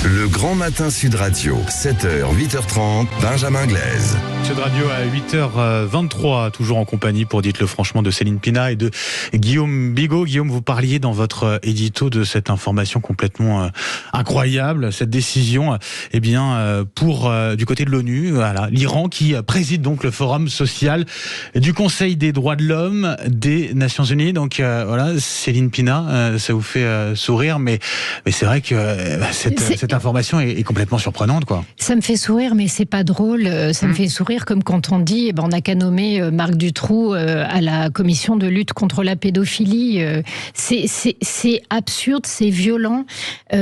Le Grand Matin Sud Radio, 7h, 8h30, Benjamin Glaise. Sud Radio à 8h23, toujours en compagnie, pour dites-le franchement, de Céline Pina et de Guillaume Bigot. Guillaume, vous parliez dans votre édito de cette information complètement incroyable, cette décision, pour du côté de l'ONU, voilà, l'Iran qui préside donc le forum social du Conseil des droits de l'homme des Nations Unies. Donc voilà, Céline Pina, ça vous fait sourire, mais c'est vrai que cette information est complètement surprenante, quoi. Ça me fait sourire, mais c'est pas drôle. Ça me fait sourire comme quand on dit, on n'a qu'à nommer Marc Dutroux à la commission de lutte contre la pédophilie. C'est absurde, c'est violent,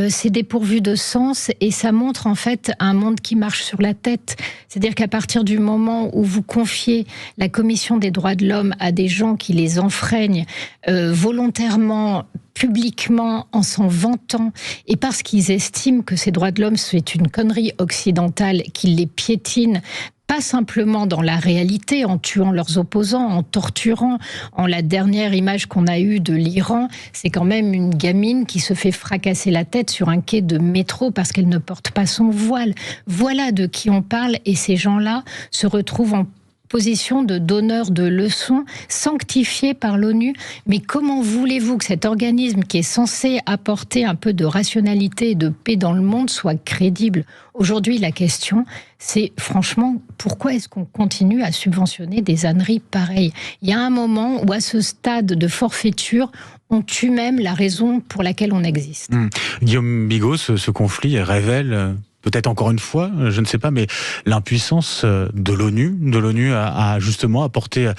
c'est dépourvu de sens, et ça montre en fait un monde qui marche sur la tête. C'est-à-dire qu'à partir du moment où vous confiez la commission des droits de l'homme à des gens qui les enfreignent volontairement, publiquement, en s'en vantant, et parce qu'ils estiment que ces droits de l'homme, c'est une connerie occidentale, qu'ils les piétinent, pas simplement dans la réalité, en tuant leurs opposants, en torturant. La dernière image qu'on a eue de l'Iran, c'est quand même une gamine qui se fait fracasser la tête sur un quai de métro parce qu'elle ne porte pas son voile. Voilà de qui on parle, et ces gens-là se retrouvent en position de donneur de leçons sanctifiée par l'ONU. Mais comment voulez-vous que cet organisme qui est censé apporter un peu de rationalité et de paix dans le monde soit crédible ? Aujourd'hui, la question, c'est franchement, pourquoi est-ce qu'on continue à subventionner des âneries pareilles ? Il y a un moment où, à ce stade de forfaiture, on tue même la raison pour laquelle on existe. Guillaume Bigot, ce conflit révèle... peut-être encore une fois, je ne sais pas, mais l'impuissance de l'ONU a justement apporté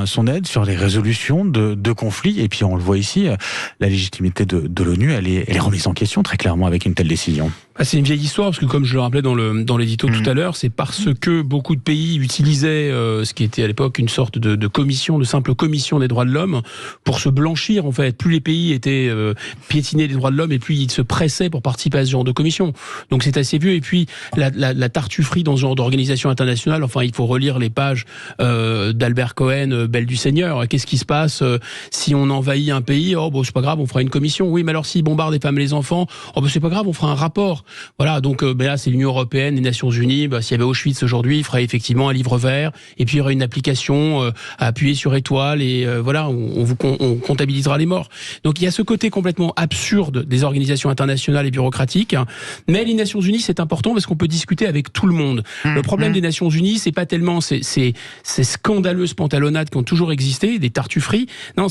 son aide sur les résolutions de conflits. Et puis on le voit ici, la légitimité de l'ONU, elle est remise en question très clairement avec une telle décision. C'est une vieille histoire, parce que comme je le rappelais dans l'édito tout à l'heure, c'est parce que beaucoup de pays utilisaient ce qui était à l'époque une sorte de commission, de simple commission des droits de l'homme, pour se blanchir en fait. Plus les pays étaient piétinés des droits de l'homme, et plus ils se pressaient pour participer à ce genre de commission. Donc c'est assez vieux. Et puis la tartufferie dans ce genre d'organisation internationale, enfin il faut relire les pages d'Albert Cohen, Belle du Seigneur. Qu'est-ce qui se passe si on envahit un pays ? C'est pas grave, on fera une commission. Oui, mais alors s'ils bombardent les femmes et les enfants, c'est pas grave, on fera un rapport. Voilà, donc là c'est l'Union Européenne, les Nations Unies. S'il y avait Auschwitz aujourd'hui, il ferait effectivement un livre vert, et puis il y aurait une application à appuyer sur étoile, et on comptabilisera les morts. Donc il y a ce côté complètement absurde des organisations internationales et bureaucratiques, mais les Nations Unies, c'est important parce qu'on peut discuter avec tout le monde. Le problème des Nations Unies, c'est pas tellement ces scandaleuses pantalonnades qui ont toujours existé, des tartufferies. Non,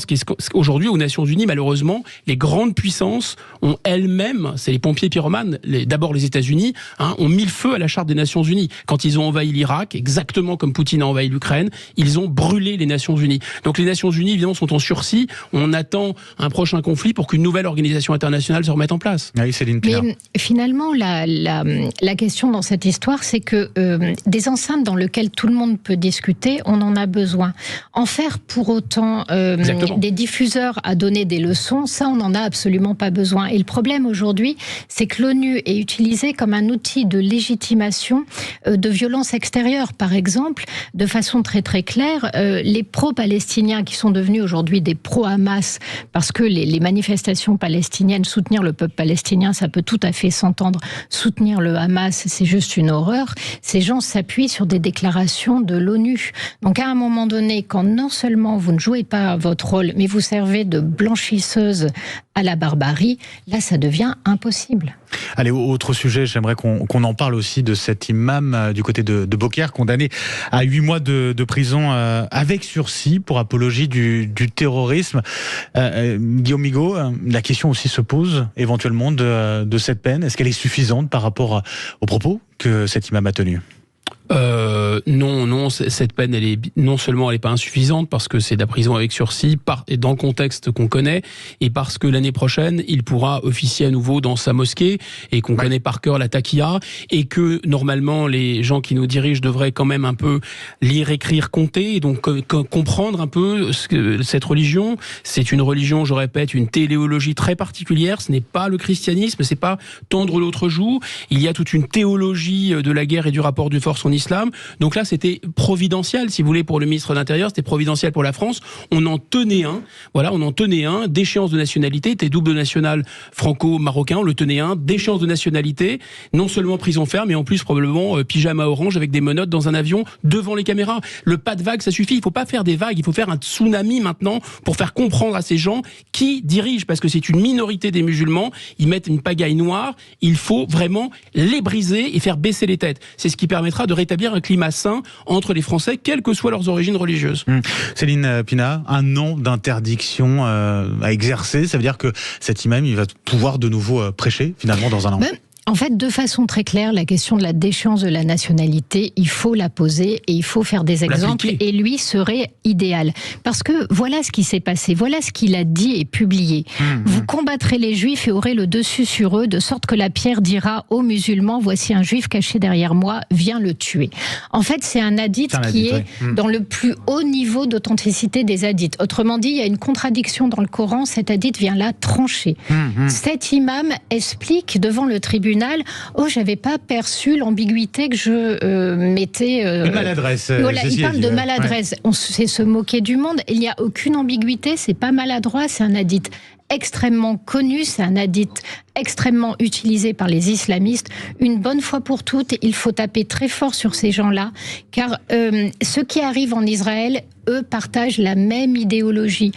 aujourd'hui aux Nations Unies, malheureusement, les grandes puissances ont elles-mêmes, c'est les pompiers pyromanes, d'abord les États-Unis, ont mis le feu à la Charte des Nations Unies. Quand ils ont envahi l'Irak, exactement comme Poutine a envahi l'Ukraine, ils ont brûlé les Nations Unies. Donc les Nations Unies, évidemment, sont en sursis. On attend un prochain conflit pour qu'une nouvelle organisation internationale se remette en place. Oui, Céline Pina. Mais finalement, la question dans cette histoire, c'est que des enceintes dans lesquelles tout le monde peut discuter, on en a besoin. En faire pour autant des diffuseurs à donner des leçons, ça, on n'en a absolument pas besoin. Et le problème aujourd'hui, c'est que l'ONU est utilisée comme un outil de légitimation de violences extérieures. Par exemple, de façon très très claire, les pro-palestiniens qui sont devenus aujourd'hui des pro-Hamas, parce que les manifestations palestiniennes, soutenir le peuple palestinien, ça peut tout à fait s'entendre. Soutenir le Hamas, c'est juste une horreur. Ces gens s'appuient sur des déclarations de l'ONU. Donc à un moment donné, quand non seulement vous ne jouez pas votre rôle, mais vous servez de blanchisseuse à la barbarie, là ça devient impossible. Allez, autre sujet, j'aimerais qu'on en parle aussi de cet imam du côté de Beaucaire, condamné à 8 mois de prison avec sursis pour apologie du terrorisme. Guillaume Bigot, la question aussi se pose éventuellement de cette peine. Est-ce qu'elle est suffisante par rapport aux propos que cet imam a tenus ? Non, cette peine, non seulement elle n'est pas insuffisante parce que c'est de la prison avec sursis, et dans le contexte qu'on connaît, et parce que l'année prochaine, il pourra officier à nouveau dans sa mosquée, et qu'on connaît par cœur la taqiya, et que normalement les gens qui nous dirigent devraient quand même un peu lire, écrire, compter, et donc comprendre un peu cette religion. C'est une religion, je répète, une téléologie très particulière. Ce n'est pas le christianisme, c'est pas tendre l'autre joue. Il y a toute une théologie de la guerre et du rapport de force en islam. Donc Donc là, c'était providentiel, si vous voulez, pour le ministre de l'Intérieur, c'était providentiel pour la France. On en tenait un d'échéance de nationalité, était double national franco-marocain, on le tenait un d'échéance de nationalité, non seulement prison ferme, mais en plus probablement pyjama orange avec des menottes dans un avion devant les caméras. Le pas de vague, ça suffit. Il faut pas faire des vagues, il faut faire un tsunami maintenant pour faire comprendre à ces gens qui dirigent, parce que c'est une minorité des musulmans, ils mettent une pagaille noire, il faut vraiment les briser et faire baisser les têtes. C'est ce qui permettra de rétablir un climat sain entre les Français, quelles que soient leurs origines religieuses. Céline Pina, un an d'interdiction à exercer, ça veut dire que cet imam, il va pouvoir de nouveau prêcher finalement dans un an. En fait, de façon très claire, la question de la déchéance de la nationalité, il faut la poser et il faut faire des exemples. Et lui serait idéal. Parce que voilà ce qui s'est passé, voilà ce qu'il a dit et publié. Vous combattrez les juifs et aurez le dessus sur eux, de sorte que la pierre dira aux musulmans, voici un juif caché derrière moi, viens le tuer. En fait, c'est un hadith qui est dans le plus haut niveau d'authenticité des hadiths. Autrement dit, il y a une contradiction dans le Coran, cet hadith vient là trancher. Cet imam explique devant le tribunal, j'avais pas perçu l'ambiguïté que je mettais. Maladresse. Voilà, il parle de maladresse. On sait se moquer du monde. Il n'y a aucune ambiguïté. C'est pas maladroit. C'est un hadith extrêmement connu. C'est un hadith extrêmement utilisé par les islamistes. Une bonne fois pour toutes, il faut taper très fort sur ces gens-là, car ceux qui arrivent en Israël, eux, partagent la même idéologie.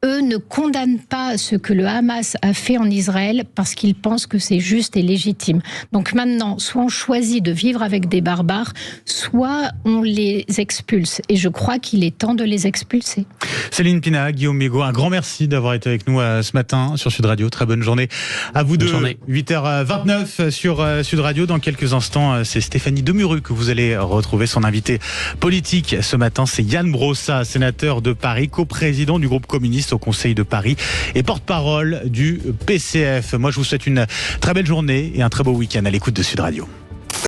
Eux ne condamnent pas ce que le Hamas a fait en Israël parce qu'ils pensent que c'est juste et légitime. Donc maintenant, soit on choisit de vivre avec des barbares, soit on les expulse. Et je crois qu'il est temps de les expulser. Céline Pina, Guillaume Bigot, un grand merci d'avoir été avec nous ce matin sur Sud Radio. Très bonne journée à vous deux. 8h29 sur Sud Radio. Dans quelques instants, c'est Stéphanie Demuru que vous allez retrouver. Son invité politique ce matin, c'est Yann Brossa, sénateur de Paris, coprésident du groupe communiste au Conseil de Paris et porte-parole du PCF. Moi, je vous souhaite une très belle journée et un très beau week-end à l'écoute de Sud Radio.